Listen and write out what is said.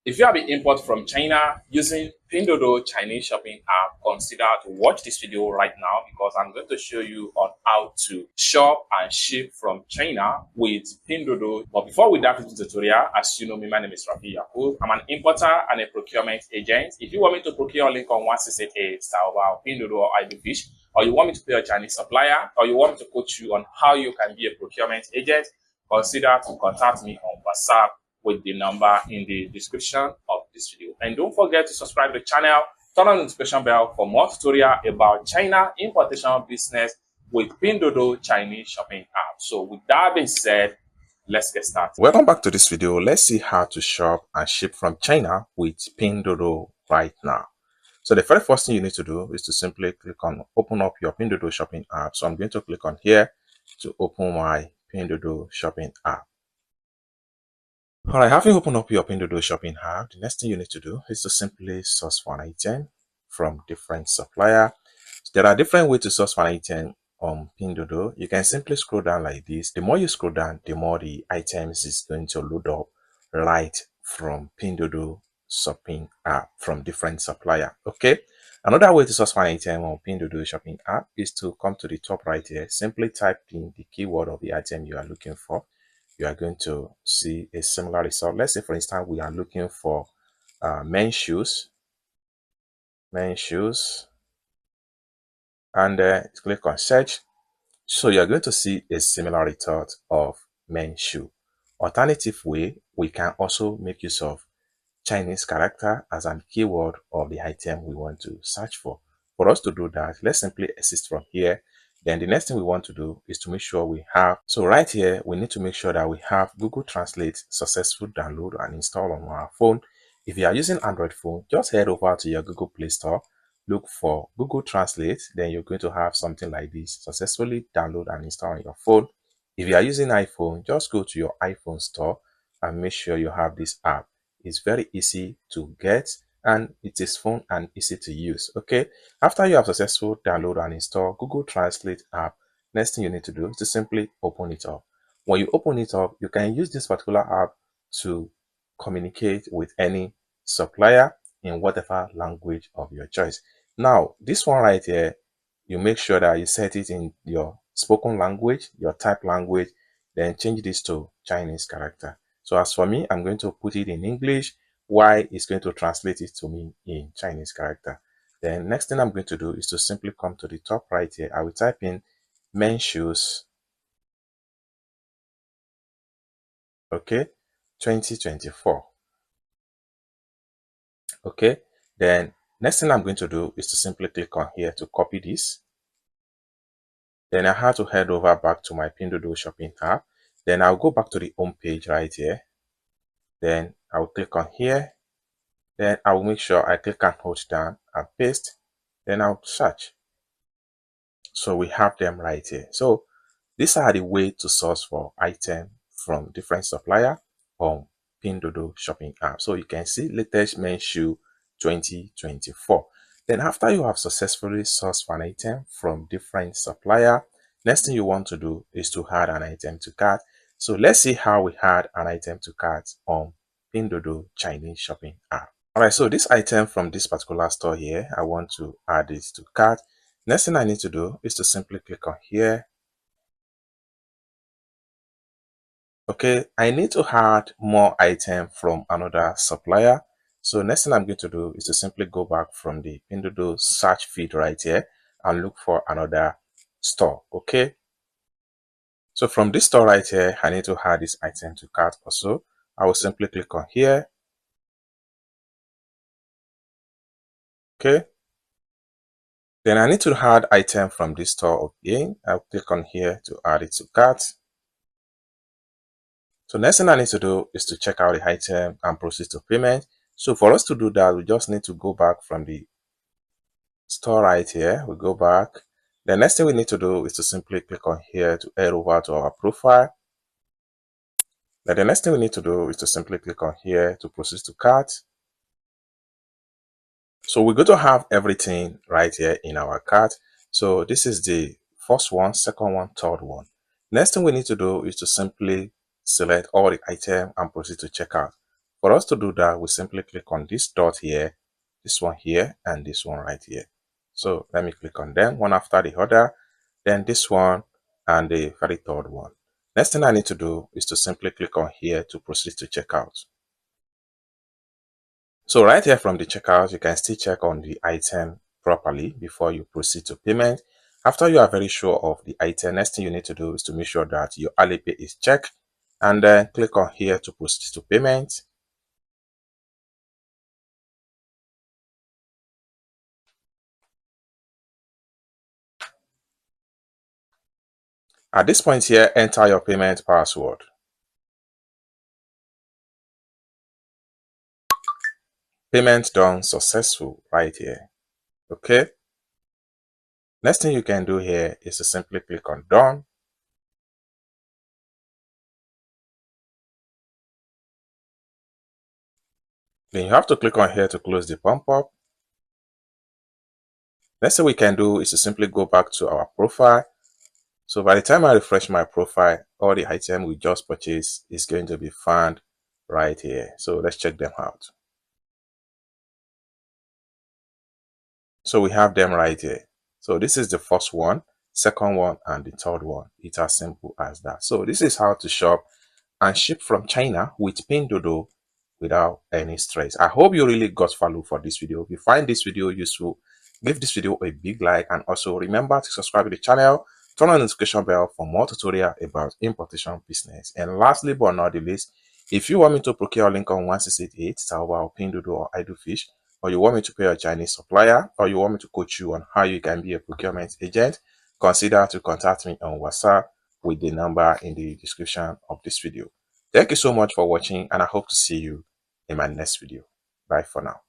If you have an import from China using Pinduoduo Chinese shopping app, consider to watch this video right now because I'm going to show you on how to shop and ship from China with Pinduoduo. But before we dive into the tutorial, as you know me, my name is Rafi Yakub. I'm an importer and a procurement agent. If you want me to procure link on 1688 Salva, Pinduoduo or IBFish, or you want me to pay a Chinese supplier, or you want me to coach you on how you can be a procurement agent, consider to contact me on WhatsApp with the number in the description of this video. And don't forget to subscribe to the channel, turn on the notification bell for more tutorial about China importation business with Pinduoduo Chinese shopping app. So with that being said, let's get started. Welcome back to this video. Let's see how to shop and ship from China with Pinduoduo right now. So the very first thing you need to do is to simply click on open up your Pinduoduo shopping app. So I'm going to click on here to open my Pinduoduo shopping app. Alright, having opened up your Pinduoduo shopping app, the next thing you need to do is to simply source for an item from different supplier. So there are different ways to source for an item on Pinduoduo. You can simply scroll down like this. The more you scroll down, the more the items is going to load up right from Pinduoduo shopping app from different supplier. Okay. Another way to source for an item on Pinduoduo shopping app is to come to the top right here. Simply type in the keyword of the item you are looking for. You are going to see a similar result. Let's say, for instance, we are looking for men's shoes, and click on search. So you are going to see a similar result of men's shoe. Alternative way, we can also make use of Chinese character as a keyword of the item we want to search for. For us to do that, let's simply exit from here. Then the next thing we want to do is to make sure we have, so right here, we need to make sure that we have Google Translate successful download and install on our phone. If you are using Android phone, just head over to your Google Play Store, look for Google Translate, then you're going to have something like this, successfully download and install on your phone. If you are using iPhone, just go to your iPhone store and make sure you have this app. It's very easy to get and it is fun and easy to use. Okay, after you have successful download and install Google Translate app, next thing you need to do is to simply open it up. When you open it up, you can use this particular app to communicate with any supplier in whatever language of your choice. Now, this one right here, you make sure that you set it in your spoken language, your type language, then change this to Chinese character. So as for me, I'm going to put it in English, while it's going to translate it to me in Chinese character. Then next thing I'm going to do is to simply come to the top right here. I will type in men's shoes. Okay, 2024. Okay, then next thing I'm going to do is to simply click on here to copy this. Then I have to head over back to my Pinduoduo shopping app. Then I'll go back to the home page right here. Then I will click on here. Then I will make sure I click and hold down and paste. Then I'll search. So we have them right here. So these are the way to source for items from different supplier on Pinduoduo shopping app. So you can see latest men's shoe 2024. Then after you have successfully sourced for an item from different supplier, next thing you want to do is to add an item to cart. So let's see how we add an item to cart on Pinduoduo Chinese shopping app. Alright, so this item from this particular store here, I want to add it to cart. Next thing I need to do is to simply click on here. Okay, I need to add more item from another supplier. So next thing I'm going to do is to simply go back from the Pinduoduo search feed right here and look for another store. Okay, so from this store right here, I need to add this item to cart also. I will simply click on here. Okay, then I need to add item from this store again. I'll click on here to add it to cart. So next thing I need to do is to check out the item and proceed to payment. So for us to do that, we just need to go back from the store right here. We go back. The next thing we need to do is to simply click on here to head over to our profile. Then the next thing we need to do is to simply click on here to proceed to cart. So we're going to have everything right here in our cart. So this is the first one, second one, third one. Next thing we need to do is to simply select all the item and proceed to checkout. For us to do that, we simply click on this dot here, this one here, and this one right here. So let me click on them one after the other, then this one and the very third one. Next thing I need to do is to simply click on here to proceed to checkout. So right here from the checkout, you can still check on the item properly before you proceed to payment. After you are very sure of the item, next thing you need to do is to make sure that your Alipay is checked, and then click on here to proceed to payment. At this point here, enter your payment password. Payment done successful right here. Okay. Next thing you can do here is to simply click on done. Then you have to click on here to close the pump up. Next thing we can do is to simply go back to our profile. So by the time I refresh my profile, all the items we just purchased is going to be found right here. So let's check them out. So we have them right here. So this is the first one, second one, and the third one. It's as simple as that. So this is how to shop and ship from China with Pinduoduo without any stress. I hope you really got value for this video. If you find this video useful, give this video a big like, and also remember to subscribe to the channel, turn on the notification bell for more tutorial about importation business. And lastly but not the least, if you want me to procure a link on 1688, Taobao or Pinduoduo or Idlefish, or you want me to pay a Chinese supplier, or you want me to coach you on how you can be a procurement agent, consider to contact me on WhatsApp with the number in the description of this video. Thank you so much for watching, and I hope to see you in my next video. Bye for now.